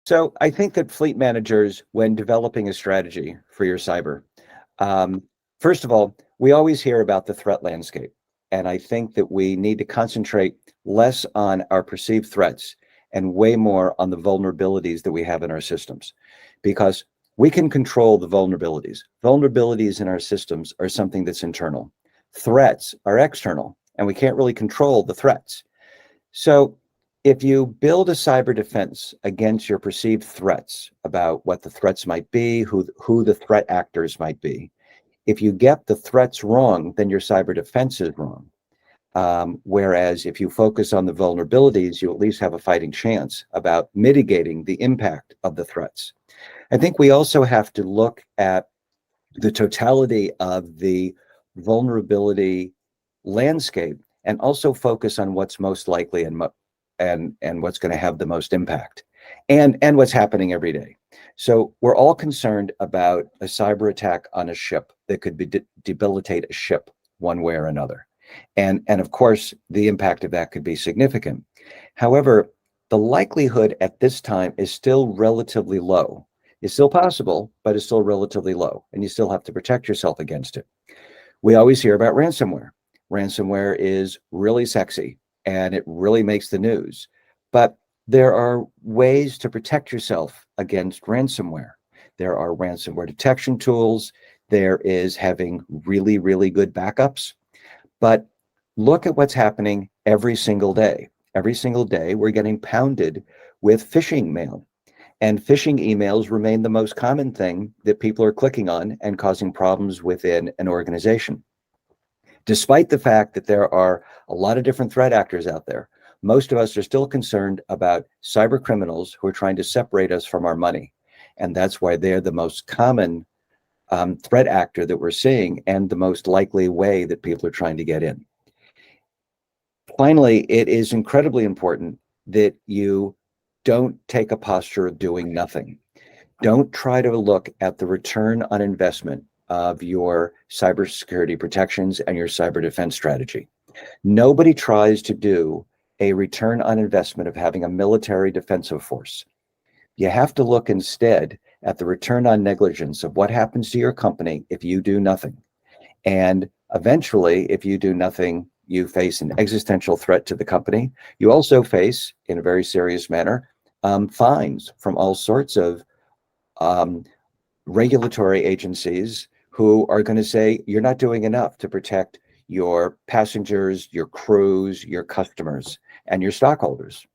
So I think that fleet managers, when developing a strategy for your cyber, um, first of all, we always hear about the threat landscape. And I think that we need to concentrate less on our perceived threats and way more on the vulnerabilities that we have in our systems, because we can control the vulnerabilities. Vulnerabilities in our systems are something that's internal. Threats are external, and we can't really control the threats. So if you build a cyber defense against your perceived threats about what the threats might be, who the threat actors might be, if you get the threats wrong, then your cyber defense is wrong. Whereas if you focus on the vulnerabilities, you at least have a fighting chance about mitigating the impact of the threats. I think we also have to look at the totality of the vulnerability landscape and also focus on what's most likely and what's going to have the most impact and what's happening every day. So we're all concerned about a cyber attack on a ship that could debilitate a ship one way or another. And of course, the impact of that could be significant. However, the likelihood at this time is still relatively low. It's still possible, but it's still relatively low, and you still have to protect yourself against it. We always hear about ransomware. Ransomware is really sexy and it really makes the news. But there are ways to protect yourself against ransomware. There are ransomware detection tools. There is having really, really good backups. But look at what's happening every single day. Every single day, we're getting pounded with phishing mail. And phishing emails remain the most common thing that people are clicking on and causing problems within an organization. Despite the fact that there are a lot of different threat actors out there, most of us are still concerned about cyber criminals who are trying to separate us from our money. And that's why they're the most common threat actor that we're seeing and the most likely way that people are trying to get in. Finally, it is incredibly important that you don't take a posture of doing nothing. Don't try to look at the return on investment of your cybersecurity protections and your cyber defense strategy. Nobody tries to do a return on investment of having a military defensive force. You have to look instead at the return on negligence of what happens to your company if you do nothing. And eventually, if you do nothing, you face an existential threat to the company. You also face, in a very serious manner, fines from all sorts of um, regulatory agencies who are going to say you're not doing enough to protect your passengers, your crews, your customers, and your stockholders.